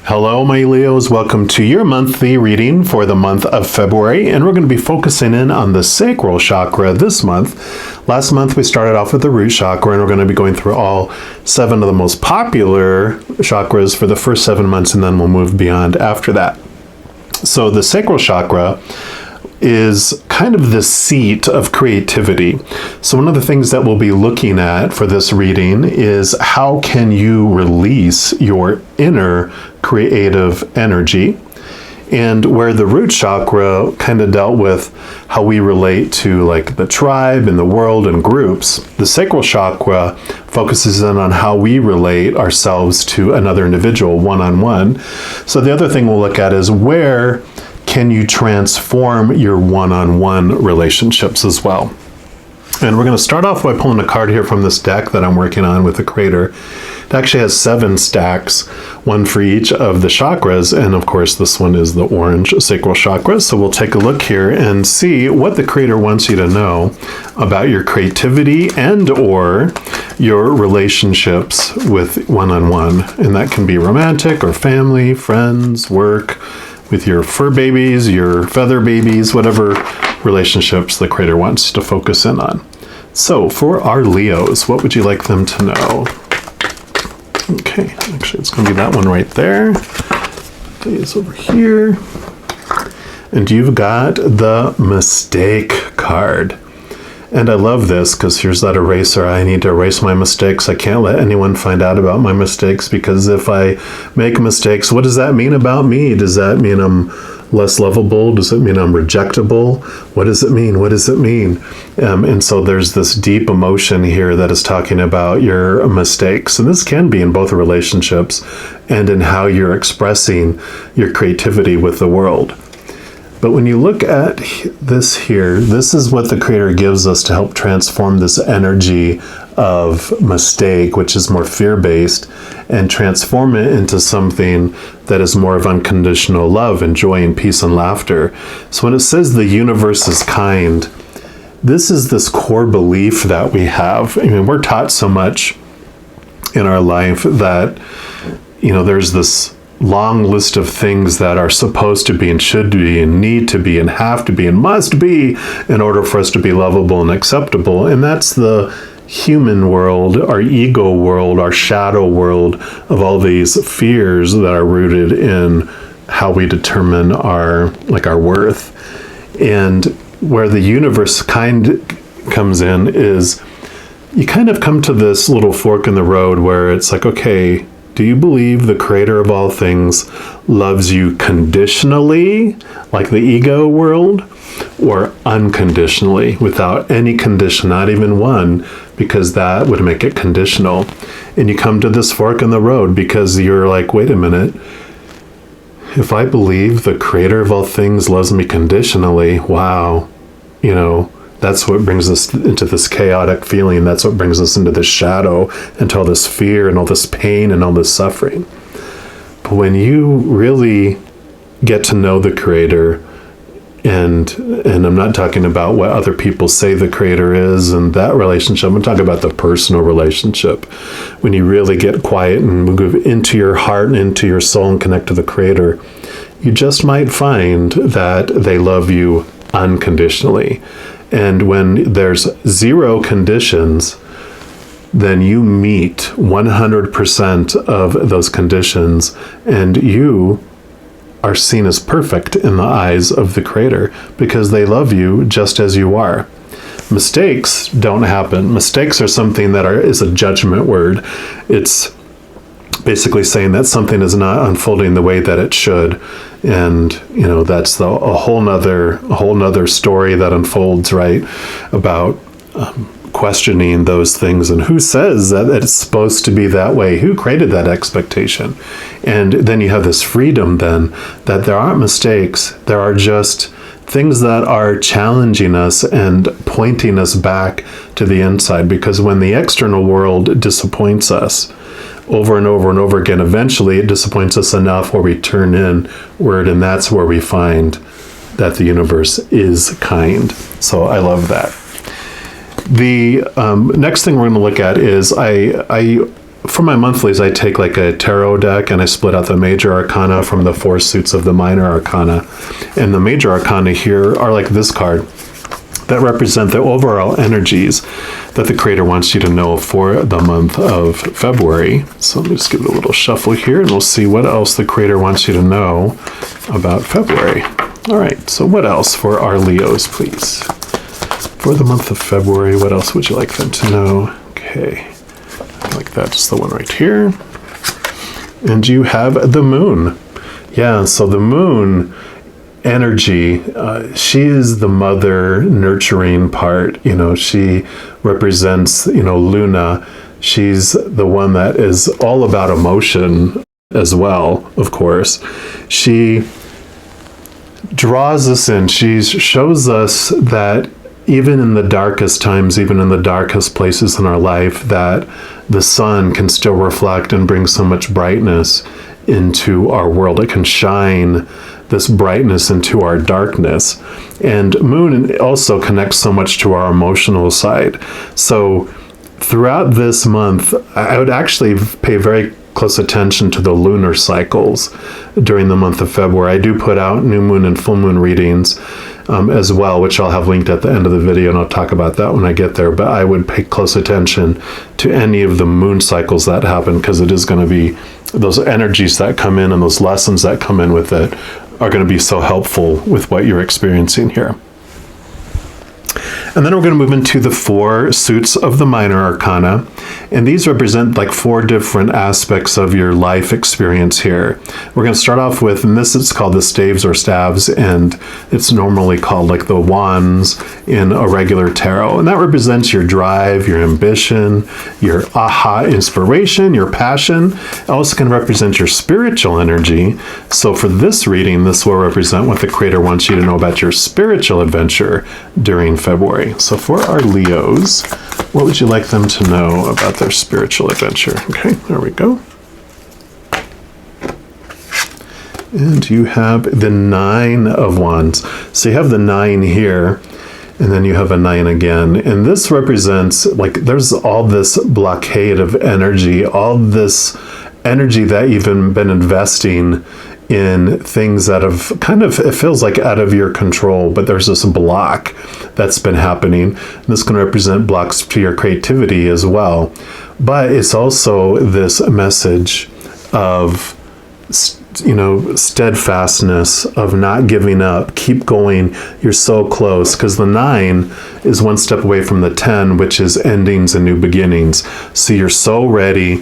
Hello, my Leos. Welcome to your monthly reading for the month of February, and we're going to be focusing in on the sacral chakra this month. Last month, we started off with the root chakra, and we're going to be going through all 7 of the most popular chakras for the first 7 months, and then we'll move beyond after that. So the sacral chakra is kind of the seat of creativity. So one of the things that we'll be looking at for this reading is how can you release your inner creative energy, and where the root chakra kind of dealt with how we relate to like the tribe and the world and groups, the sacral chakra focuses in on how we relate ourselves to another individual one-on-one. So the other thing we'll look at is where can you transform your one-on-one relationships as well. And we're going to start off by pulling a card here from this deck that I'm working on with the creator. It actually has 7 stacks, one for each of the chakras, and of course this one is the orange sacral chakra. So we'll take a look here and see what the creator wants you to know about your creativity and or your relationships with one-on-one. And that can be romantic or family, friends, work, with your fur babies, your feather babies, whatever relationships the creator wants to focus in on. So for our Leos, what would you like them to know? Okay, actually it's going to be that one right there. It's over here. And you've got the mistake card. And I love this because here's that eraser. I need to erase my mistakes. I can't let anyone find out about my mistakes, because if I make mistakes, what does that mean about me? Does that mean I'm less lovable? Does it mean I'm rejectable? What does it mean? What does it mean? And so there's this deep emotion here that is talking about your mistakes. And this can be in both relationships and in how you're expressing your creativity with the world. But when you look at this here, this is what the creator gives us to help transform this energy of mistake, which is more fear-based, and transform it into something that is more of unconditional love and joy and peace and laughter. So when it says the universe is kind, this is this core belief that we have. I mean, we're taught so much in our life that, you know, there's this long list of things that are supposed to be and should be and need to be and have to be and must be in order for us to be lovable and acceptable. And that's the human world, our ego world, our shadow world of all these fears that are rooted in how we determine our worth. And where the universe kind comes in is you kind of come to this little fork in the road where it's like, okay, do you believe the creator of all things loves you conditionally, like the ego world, or unconditionally, without any condition, not even one, because that would make it conditional? And you come to this fork in the road because you're like, wait a minute, if I believe the creator of all things loves me conditionally, wow, you know, that's what brings us into this chaotic feeling. That's what brings us into this shadow, into all this fear and all this pain and all this suffering. But when you really get to know the creator, and I'm not talking about what other people say the creator is and that relationship, I'm talking about the personal relationship. When you really get quiet and move into your heart and into your soul and connect to the creator, you just might find that they love you unconditionally. And when there's 0 conditions, then you meet 100% of those conditions, and you are seen as perfect in the eyes of the creator because they love you just as you are. Mistakes don't happen. Mistakes are something that is a judgment word. It's basically saying that something is not unfolding the way that it should. And, you know, that's a whole nother story that unfolds, right? About questioning those things and who says that it's supposed to be that way? Who created that expectation? And then you have this freedom then that there aren't mistakes. There are just things that are challenging us and pointing us back to the inside, because when the external world disappoints us over and over and over again, eventually it disappoints us enough where we turn inward, and that's where we find that the universe is kind. So I love that. The next thing we're going to look at is I for my monthlies, I take like a tarot deck and I split out the major arcana from the 4 suits of the minor arcana. And the major arcana here are like this card that represent the overall energies that the Creator wants you to know for the month of February. So let me just give it a little shuffle here and we'll see what else the Creator wants you to know about February. All right, so what else for our Leos, please? For the month of February, what else would you like them to know? Okay. Like that, just the one right here. And you have the moon. Yeah, so the moon energy, she is the mother nurturing part. She represents, Luna. She's the one that is all about emotion as well, of course. She draws us in. She shows us that even in the darkest times, even in the darkest places in our life, that the sun can still reflect and bring so much brightness into our world. It can shine this brightness into our darkness. And moon also connects so much to our emotional side. So throughout this month, I would actually pay very close attention to the lunar cycles during the month of February. I do put out new moon and full moon readings as well, which I'll have linked at the end of the video, and I'll talk about that when I get there. But I would pay close attention to any of the moon cycles that happen, because it is going to be those energies that come in and those lessons that come in with it are going to be so helpful with what you're experiencing here. And then we're going to move into the 4 suits of the minor arcana. And these represent like 4 different aspects of your life experience here. We're going to start off with, and this is called the staves or staves, and it's normally called like the wands in a regular tarot. And that represents your drive, your ambition, your aha inspiration, your passion. It also can represent your spiritual energy. So for this reading, this will represent what the Creator wants you to know about your spiritual adventure during February. So for our Leos, what would you like them to know about their spiritual adventure? Okay, there we go. And you have the 9 of Wands. So you have the 9 here, and then you have a 9 again. And this represents, like, there's all this blockade of energy, all this energy that you've been investing in things that have kind of, it feels like out of your control, but there's this block that's been happening. This can represent blocks to your creativity as well. But it's also this message of, steadfastness, of not giving up, keep going, you're so close, because the 9 is one step away from the 10, which is endings and new beginnings. So you're so ready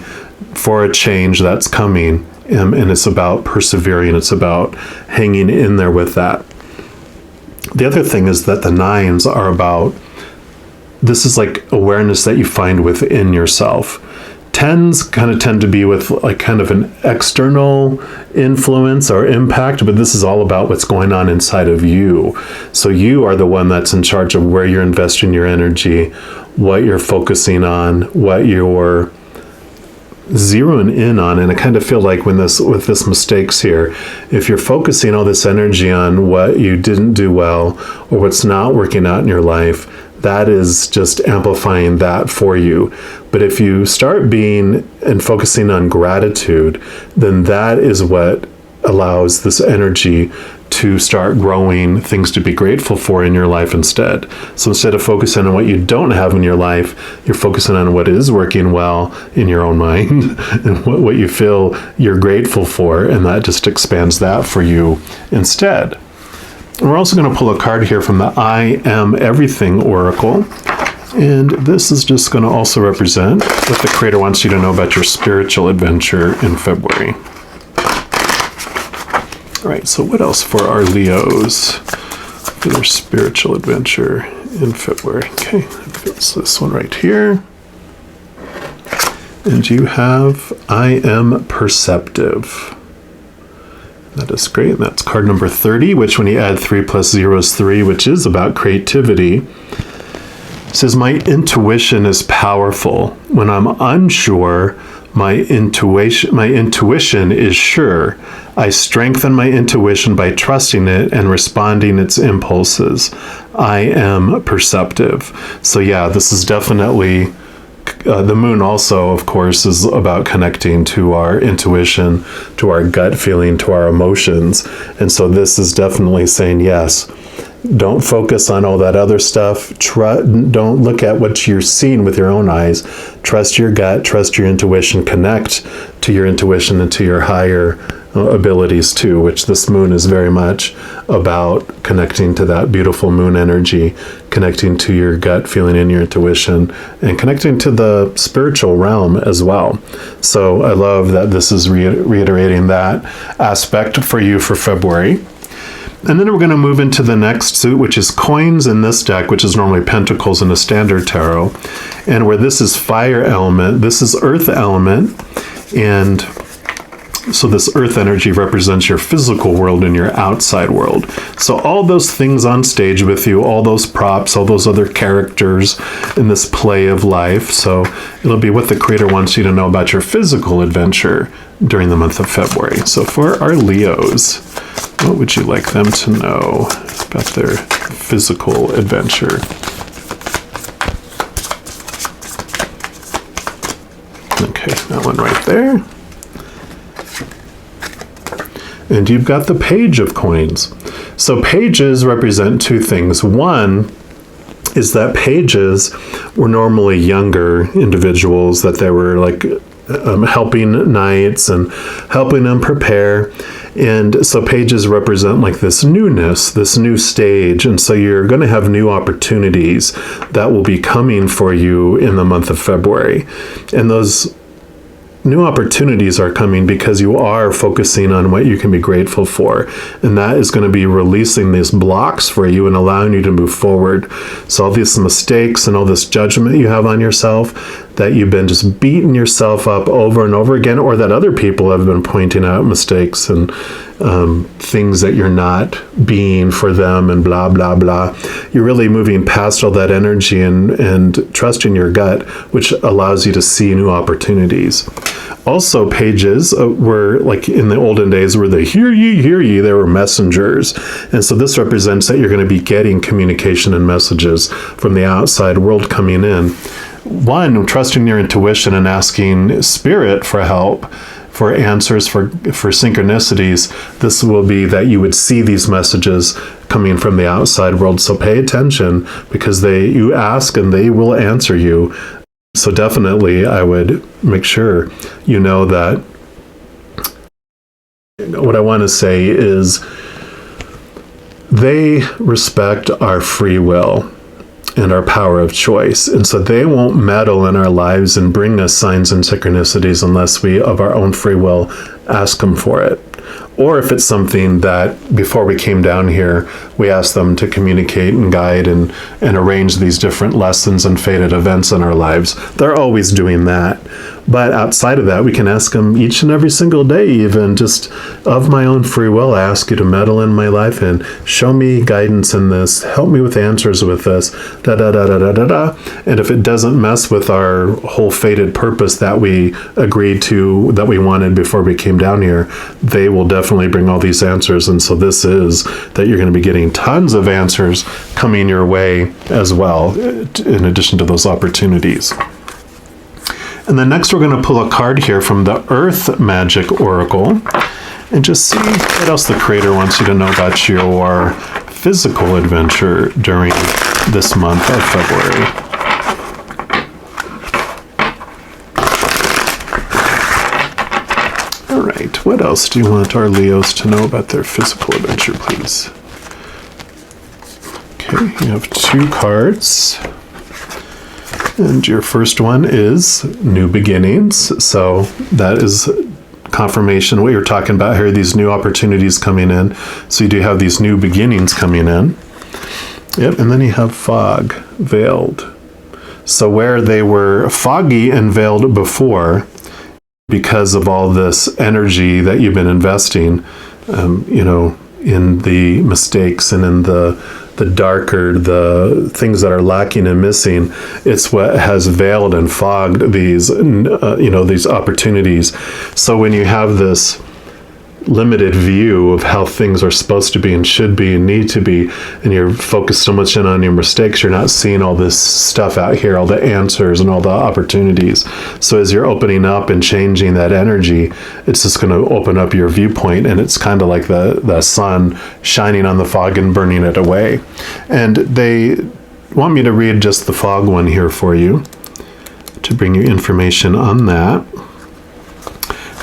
for a change that's coming. And it's about persevering. It's about hanging in there with that. The other thing is that the 9s are about, this is like awareness that you find within yourself. 10s kind of tend to be with like kind of an external influence or impact, but this is all about what's going on inside of you. So you are the one that's in charge of where you're investing your energy, what you're focusing on, what you're zeroing in on. And I kind of feel like with this mistakes here, if you're focusing all this energy on what you didn't do well or what's not working out in your life, that is just amplifying that for you. But if you start being and focusing on gratitude, then that is what allows this energy to start growing, things to be grateful for in your life instead. So instead of focusing on what you don't have in your life, you're focusing on what is working well in your own mind and what you feel you're grateful for, and that just expands that for you instead. And we're also going to pull a card here from the I Am Everything Oracle. And this is just going to also represent what the Creator wants you to know about your spiritual adventure in February. All right, so what else for our Leos for their spiritual adventure in February? Okay, it's this one right here. And you have I Am Perceptive. That is great. And that's card number 30, which when you add 3 plus 0 is 3, which is about creativity. It says, my intuition is powerful. When I'm unsure, my intuition is sure. I strengthen my intuition by trusting it and responding its impulses. I am perceptive. So yeah, this is definitely the moon also, of course, is about connecting to our intuition, to our gut feeling, to our emotions. And so this is definitely saying, yes, don't focus on all that other stuff. Don't look at what you're seeing with your own eyes. Trust your gut, trust your intuition, connect to your intuition and to your higher abilities too, which this moon is very much about connecting to that beautiful moon energy, connecting to your gut feeling and your intuition, and connecting to the spiritual realm as well. So I love that this is reiterating that aspect for you for February. And then we're going to move into the next suit, which is coins in this deck, which is normally pentacles in a standard tarot. And where this is fire element, this is earth element. And so this earth energy represents your physical world and your outside world. So all those things on stage with you, all those props, all those other characters in this play of life. So it'll be what the creator wants you to know about your physical adventure during the month of February. So for our Leos, what would you like them to know about their physical adventure? Okay, that one right there. And you've got the Page of Coins. So pages represent two things. One is that pages were normally younger individuals, that they were like helping knights and helping them prepare. And so pages represent like this newness, this new stage. And so you're going to have new opportunities that will be coming for you in the month of February. And those new opportunities are coming because you are focusing on what you can be grateful for. And that is going to be releasing these blocks for you and allowing you to move forward. So all these mistakes and all this judgment you have on yourself, that you've been just beating yourself up over and over again, or that other people have been pointing out mistakes and things that you're not being for them and blah, blah, blah. You're really moving past all that energy and trusting your gut, which allows you to see new opportunities. Also, pages were like in the olden days where they hear ye, they were messengers. And so this represents that you're going to be getting communication and messages from the outside world coming in. One, trusting your intuition and asking spirit for help, for answers, for synchronicities. This will be that you would see these messages coming from the outside world. So pay attention, because you ask and they will answer you. So definitely I would make sure you know that. What I want to say is they respect our free will and our power of choice. And so they won't meddle in our lives and bring us signs and synchronicities unless we, of our own free will, ask them for it. Or if it's something that before we came down here, we asked them to communicate and guide and arrange these different lessons and fated events in our lives. They're always doing that. But outside of that, we can ask them each and every single day, even just of my own free will. I ask you to meddle in my life and show me guidance in this. Help me with answers with this. Da da da da da da da. And if it doesn't mess with our whole fated purpose that we agreed to, that we wanted before we came down here, they will definitely bring all these answers. And so this is that you're going to be getting tons of answers coming your way as well, in addition to those opportunities. And then next we're going to pull a card here from the Earth Magic Oracle and just see what else the Creator wants you to know about your physical adventure during this month of February. All right, what else do you want our Leos to know about their physical adventure, please? Okay, you have 2 cards. And your first one is New Beginnings. So that is confirmation, what you're talking about here, these new opportunities coming in. So you do have these new beginnings coming in. Yep, and then you have Fog, Veiled. So where they were foggy and veiled before, because of all this energy that you've been investing, in the mistakes and in the darker, the things that are lacking and missing, it's what has veiled and fogged these, these opportunities. So when you have this limited view of how things are supposed to be and should be and need to be, and you're focused so much in on your mistakes, you're not seeing all this stuff out here, all the answers and all the opportunities. So as you're opening up and changing that energy, it's just going to open up your viewpoint, and it's kind of like the sun shining on the fog and burning it away. And they want me to read just the fog one here for you to bring you information on that.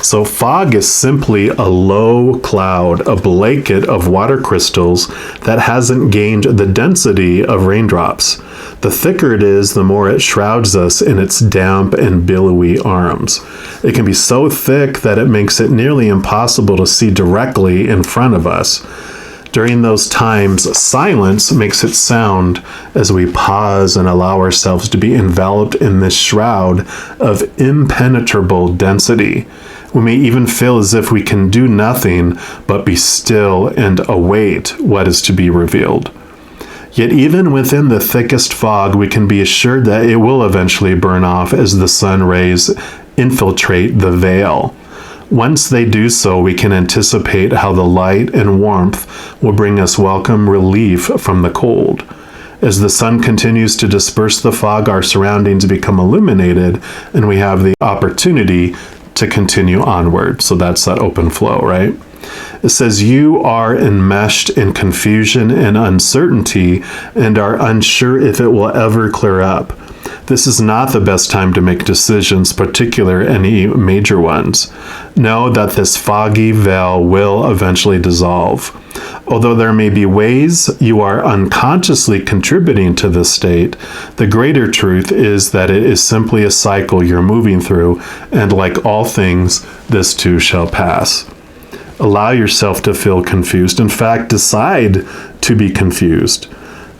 So fog is simply a low cloud, a blanket of water crystals that hasn't gained the density of raindrops. The thicker it is, the more it shrouds us in its damp and billowy arms. It can be so thick that it makes it nearly impossible to see directly in front of us. During those times, silence makes its sound as we pause and allow ourselves to be enveloped in this shroud of impenetrable density. We may even feel as if we can do nothing but be still and await what is to be revealed. Yet even within the thickest fog, we can be assured that it will eventually burn off as the sun rays infiltrate the veil. Once they do so, we can anticipate how the light and warmth will bring us welcome relief from the cold. As the sun continues to disperse the fog, our surroundings become illuminated, and we have the opportunity to continue onward. So that's that open flow, right? It says, you are enmeshed in confusion and uncertainty and are unsure if it will ever clear up. This is not the best time to make decisions, particularly any major ones. Know that this foggy veil will eventually dissolve. Although there may be ways you are unconsciously contributing to this state, the greater truth is that it is simply a cycle you're moving through, and like all things, this too shall pass. Allow yourself to feel confused. In fact, decide to be confused.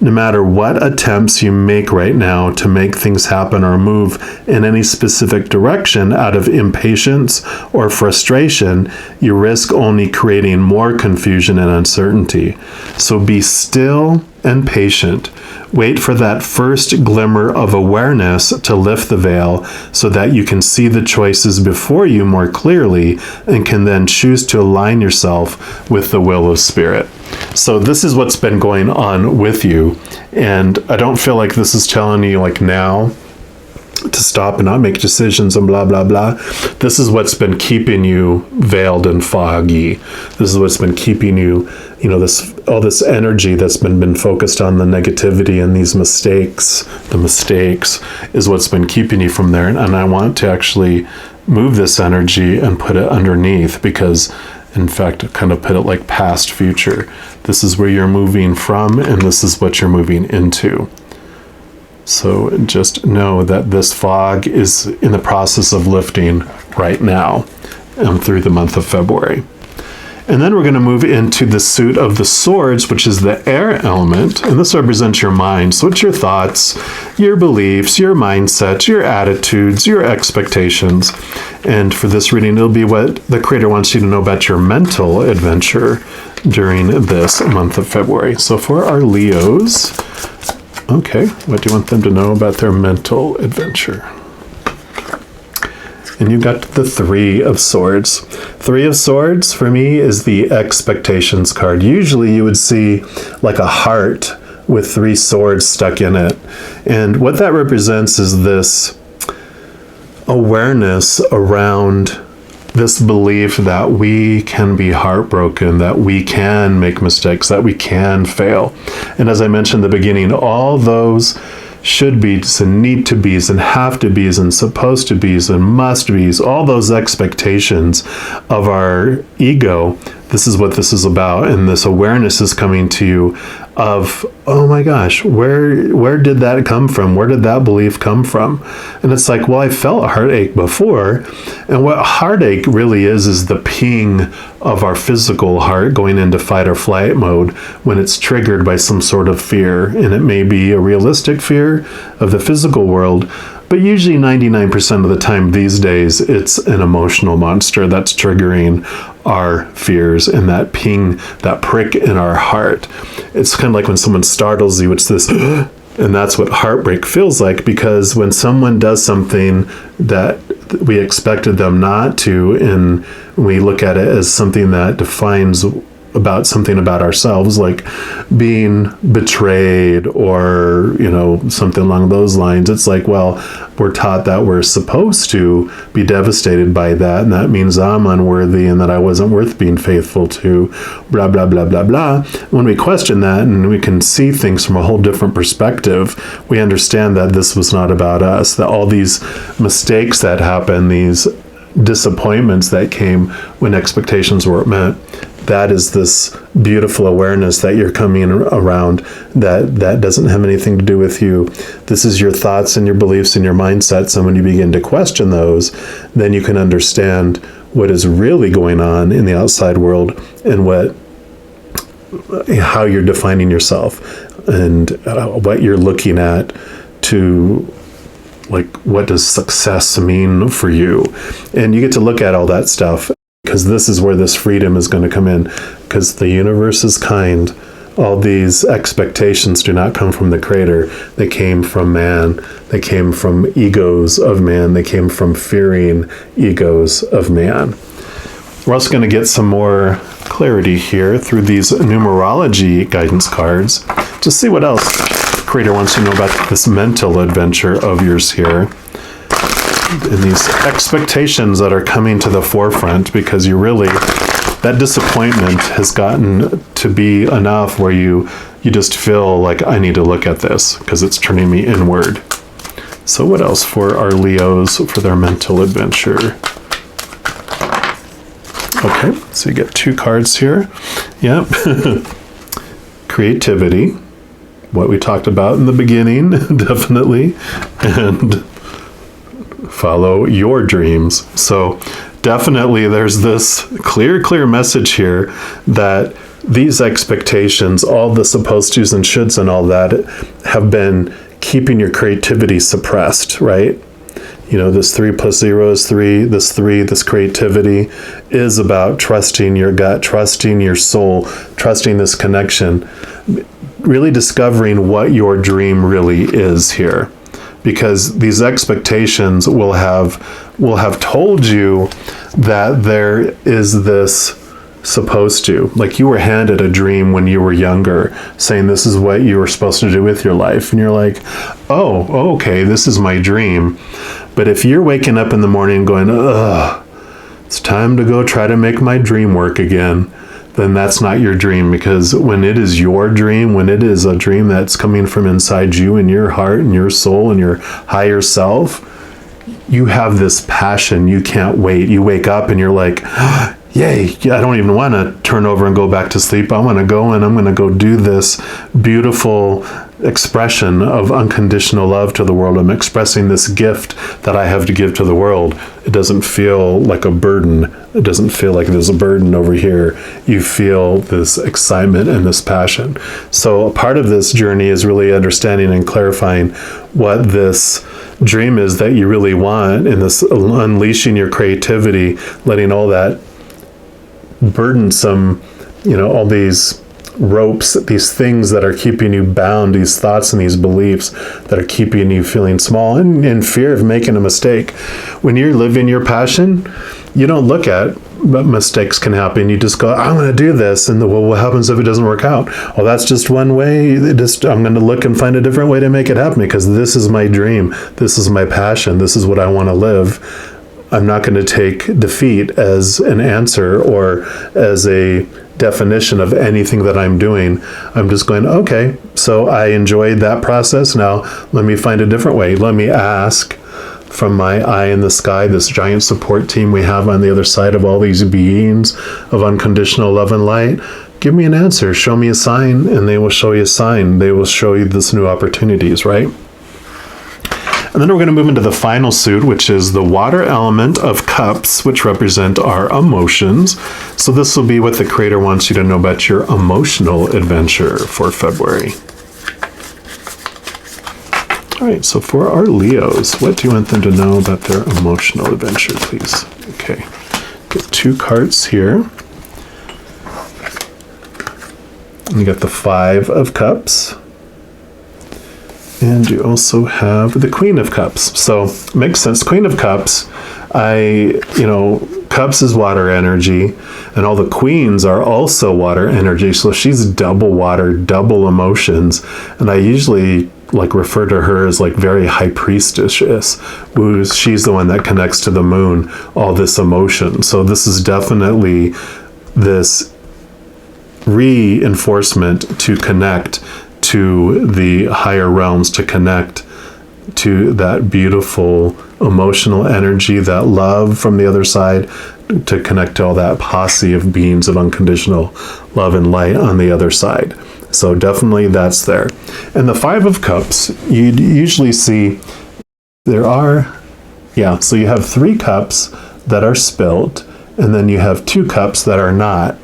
No matter what attempts you make right now to make things happen or move in any specific direction out of impatience or frustration, you risk only creating more confusion and uncertainty. So be still and patient. Wait for that first glimmer of awareness to lift the veil so that you can see the choices before you more clearly and can then choose to align yourself with the will of Spirit. So this is what's been going on with you, and I don't feel like this is telling you like now to stop and not make decisions and blah blah blah. This is what's been keeping you veiled and foggy. This is what's been keeping you, this all this energy that's been focused on the negativity and these mistakes. The mistakes is what's been keeping you from there, and I want to actually move this energy and put it underneath, because in fact, kind of put it like past future. This is where you're moving from, and this is what you're moving into. So just know that this fog is in the process of lifting right now through the month of February. And then we're going to move into the suit of the swords, which is the air element. And this represents your mind. So it's your thoughts, your beliefs, your mindset, your attitudes, your expectations. And for this reading, it'll be what the Creator wants you to know about your mental adventure during this month of February. So for our Leos, okay, what do you want them to know about their mental adventure? And you got the Three of Swords. Three of Swords, for me, is the expectations card. Usually you would see like a heart with three swords stuck in it. And what that represents is this awareness around this belief that we can be heartbroken, that we can make mistakes, that we can fail. And as I mentioned in the beginning, all those should be's and need to be's and have to be's and supposed to be's and must be's, all those expectations of our ego, this is what this is about. And this awareness is coming to you of, oh my gosh, where did that come from? Where did that belief come from? And it's like, well, I felt heartache before. And what heartache really is the ping of our physical heart going into fight or flight mode when it's triggered by some sort of fear. And it may be a realistic fear of the physical world, but usually 99% of the time these days, it's an emotional monster that's triggering our fears and that ping, that prick in our heart. It's kind of like when someone startles you, it's this, and that's what heartbreak feels like, because when someone does something that we expected them not to, and we look at it as something that defines about something about ourselves, like being betrayed or, something along those lines. It's like, well, we're taught that we're supposed to be devastated by that, and that means I'm unworthy and that I wasn't worth being faithful to, blah, blah, blah, blah, blah. When we question that and we can see things from a whole different perspective, we understand that this was not about us, that all these mistakes that happen, these disappointments that came when expectations weren't met, that is this beautiful awareness that you're coming around, that doesn't have anything to do with you. This is your thoughts and your beliefs and your mindsets. And when you begin to question those, then you can understand what is really going on in the outside world and how you're defining yourself and what you're looking at to, like, what does success mean for you? And you get to look at all that stuff, because this is where this freedom is going to come in, because the universe is kind. All these expectations do not come from the Creator. They came from man. They came from egos of man. They came from fearing egos of man. We're also going to get some more clarity here through these numerology guidance cards to see what else the Creator wants you to know about this mental adventure of yours here. And these expectations that are coming to the forefront, because that disappointment has gotten to be enough where you just feel like, I need to look at this because it's turning me inward. So what else for our Leos for their mental adventure? Okay, so you get 2 cards here. Yep. Creativity, what we talked about in the beginning, definitely. And follow your dreams. So definitely there's this clear message here that these expectations, all the supposed to's and shoulds and all that, have been keeping your creativity suppressed, right? This 3 + 0 is 3, this creativity is about trusting your gut, trusting your soul, trusting this connection, really discovering what your dream really is here. Because these expectations will have told you that there is this supposed to, like you were handed a dream when you were younger, saying this is what you were supposed to do with your life. And you're like, oh, okay, this is my dream. But if you're waking up in the morning going, ugh, it's time to go try to make my dream work again, then that's not your dream. Because when it is your dream, when it is a dream that's coming from inside you and your heart and your soul and your higher self, you have this passion. You can't wait. You wake up and you're like, yay, I don't even want to turn over and go back to sleep. I want to go and I'm going to go do this beautiful expression of unconditional love to the world. I'm expressing this gift that I have to give to the world. It doesn't feel like a burden. It doesn't feel like there's a burden over here. You feel this excitement and this passion. So a part of this journey is really understanding and clarifying what this dream is that you really want, and this unleashing your creativity, letting all that burdensome, all these ropes, these things that are keeping you bound, these thoughts and these beliefs that are keeping you feeling small and in fear of making a mistake. When you're living your passion, you don't look at what mistakes can happen. You just go, I'm going to do this. And what happens if it doesn't work out? Well, that's just one way. I'm going to look and find a different way to make it happen, because this is my dream. This is my passion. This is what I want to live. I'm not going to take defeat as an answer or as a definition of anything that I'm doing. I'm just going, okay, so I enjoyed that process. Now let me find a different way. Let me ask from my eye in the sky, this giant support team we have on the other side of all these beings of unconditional love and light. Give me an answer. Show me a sign, and they will show you a sign. They will show you this new opportunities, right? And then we're going to move into the final suit, which is the water element of cups, which represent our emotions. So this will be what the Creator wants you to know about your emotional adventure for February. All right, so for our Leos, what do you want them to know about their emotional adventure, please? Okay, get 2 cards here. And you got the 5 of Cups. And you also have the Queen of Cups. So makes sense. Queen of Cups, Cups is water energy, and all the queens are also water energy. So she's double water, double emotions. And I usually refer to her as very high priestess. She's the one that connects to the moon, all this emotion. So this is definitely this reinforcement to connect to the higher realms, to connect to that beautiful emotional energy, that love from the other side, to connect to all that posse of beings of unconditional love and light on the other side. So definitely that's there. And the Five of Cups, you usually see so you have 3 cups that are spilt, and then you have 2 cups that are not.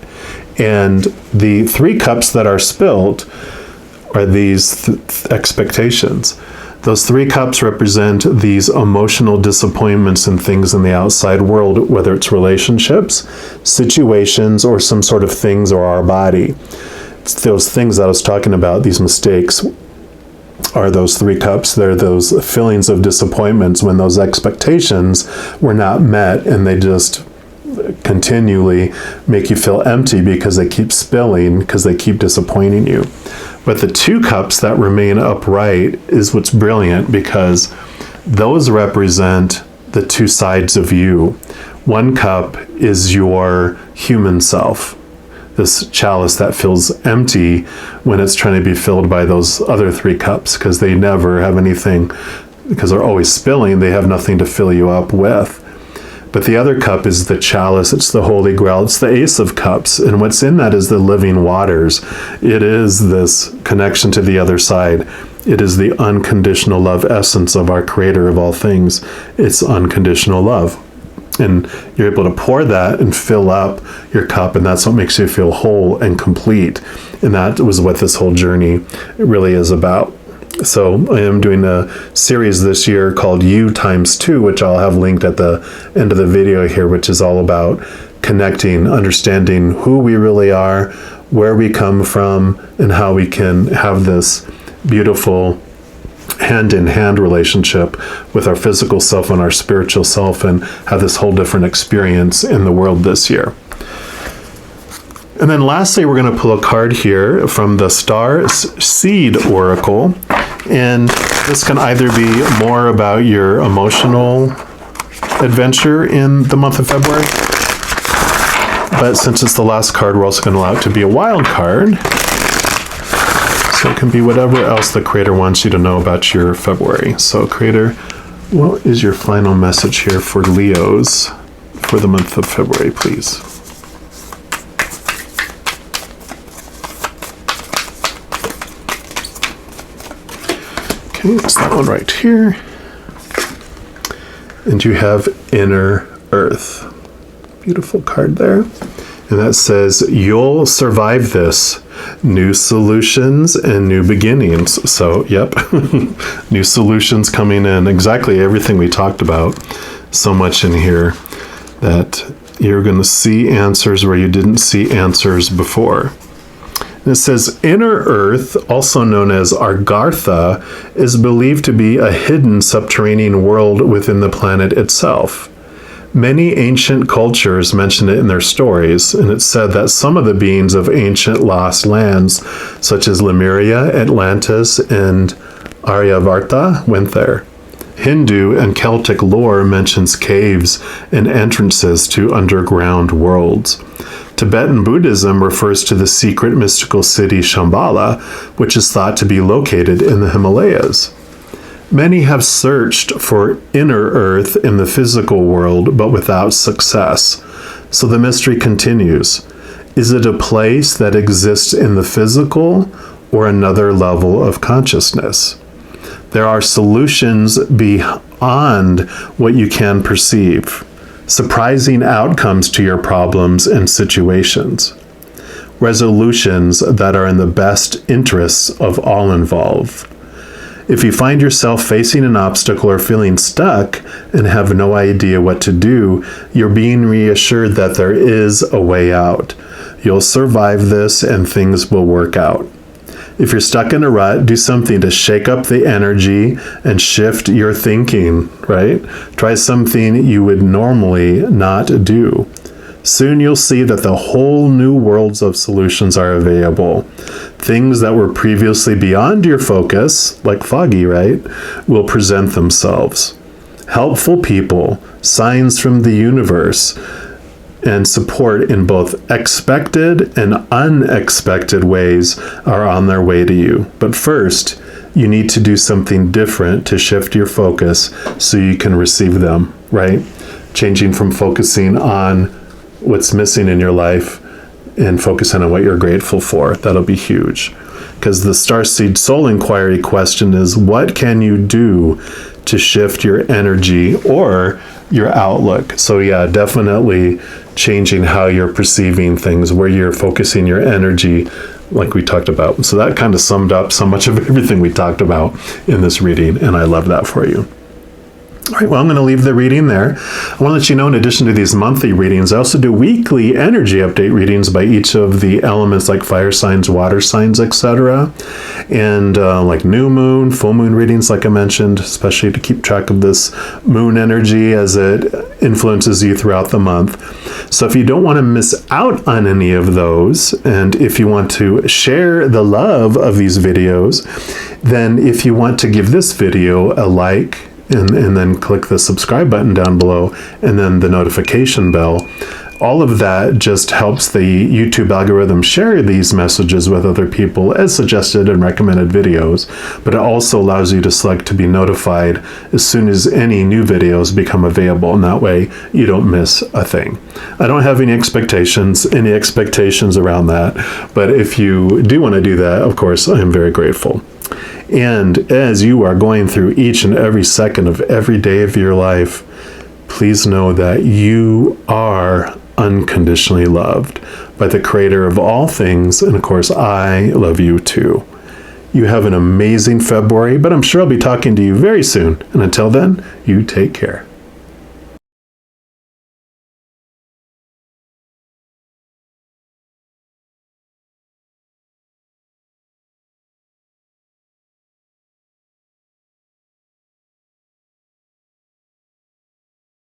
And the 3 cups that are spilt are these expectations. Those 3 cups represent these emotional disappointments and things in the outside world, whether it's relationships, situations, or some sort of things, or our body. It's those things that I was talking about, these mistakes, are those 3 cups. They're those feelings of disappointments when those expectations were not met, and they just continually make you feel empty because they keep spilling, because they keep disappointing you. But the 2 cups that remain upright is what's brilliant, because those represent the 2 sides of you. 1 cup is your human self, this chalice that feels empty when it's trying to be filled by those other 3 cups, because they never have anything, because they're always spilling, they have nothing to fill you up with. But the other cup is the chalice. It's the Holy Grail. It's the Ace of Cups. And what's in that is the living waters. It is this connection to the other side. It is the unconditional love essence of our Creator of all things. It's unconditional love. And you're able to pour that and fill up your cup, and that's what makes you feel whole and complete. And that was what this whole journey really is about. So I am doing a series this year called You Times 2, which I'll have linked at the end of the video here, which is all about connecting, understanding who we really are, where we come from, and how we can have this beautiful hand-in-hand relationship with our physical self and our spiritual self, and have this whole different experience in the world this year. And then lastly, we're going to pull a card here from the Star Seed Oracle. And this can either be more about your emotional adventure in the month of February, but since it's the last card, we're also going to allow it to be a wild card. So it can be whatever else the Creator wants you to know about your February. So Creator, what is your final message here for Leos for the month of February, please? Okay, it's that one right here. And you have Inner Earth. Beautiful card there. And that says, you'll survive this. New solutions and new beginnings. So, yep, new solutions coming in. Exactly everything we talked about. So much in here that you're going to see answers where you didn't see answers before. And it says, Inner Earth, also known as Argartha, is believed to be a hidden subterranean world within the planet itself. Many ancient cultures mention it in their stories, and it's said that some of the beings of ancient lost lands, such as Lemuria, Atlantis, and Aryavarta, went there. Hindu and Celtic lore mentions caves and entrances to underground worlds. Tibetan Buddhism refers to the secret mystical city Shambhala, which is thought to be located in the Himalayas. Many have searched for Inner Earth in the physical world, but without success. So the mystery continues. Is it a place that exists in the physical or another level of consciousness? There are solutions beyond what you can perceive. Surprising outcomes to your problems and situations. Resolutions that are in the best interests of all involved. If you find yourself facing an obstacle or feeling stuck and have no idea what to do, you're being reassured that there is a way out. You'll survive this and things will work out. If you're stuck in a rut, do something to shake up the energy and shift your thinking, right? Try something you would normally not do. Soon you'll see that the whole new worlds of solutions are available. Things that were previously beyond your focus, like foggy, right, will present themselves. Helpful people, signs from the universe, and support in both expected and unexpected ways are on their way to you. But first, you need to do something different to shift your focus so you can receive them, right? Changing from focusing on what's missing in your life and focusing on what you're grateful for. That'll be huge. Because the Starseed Soul Inquiry question is, what can you do to shift your energy or your outlook? So yeah, definitely changing how you're perceiving things, where you're focusing your energy, like we talked about. So that kind of summed up so much of everything we talked about in this reading, and I love that for you. All right, well, I'm going to leave the reading there. I want to let you know, in addition to these monthly readings, I also do weekly energy update readings by each of the elements like fire signs, water signs, etc. And like new moon, full moon readings, like I mentioned, especially to keep track of this moon energy as it influences you throughout the month. So if you don't want to miss out on any of those, and if you want to share the love of these videos, then if you want to give this video a like, and then click the subscribe button down below, and then the notification bell. All of that just helps the YouTube algorithm share these messages with other people as suggested and recommended videos, but it also allows you to select to be notified as soon as any new videos become available, and that way you don't miss a thing. I don't have any expectations around that, but if you do want to do that, of course, I am very grateful. And as you are going through each and every second of every day of your life, please know that you are unconditionally loved by the Creator of all things. And of course, I love you too. You have an amazing February, but I'm sure I'll be talking to you very soon. And until then, you take care.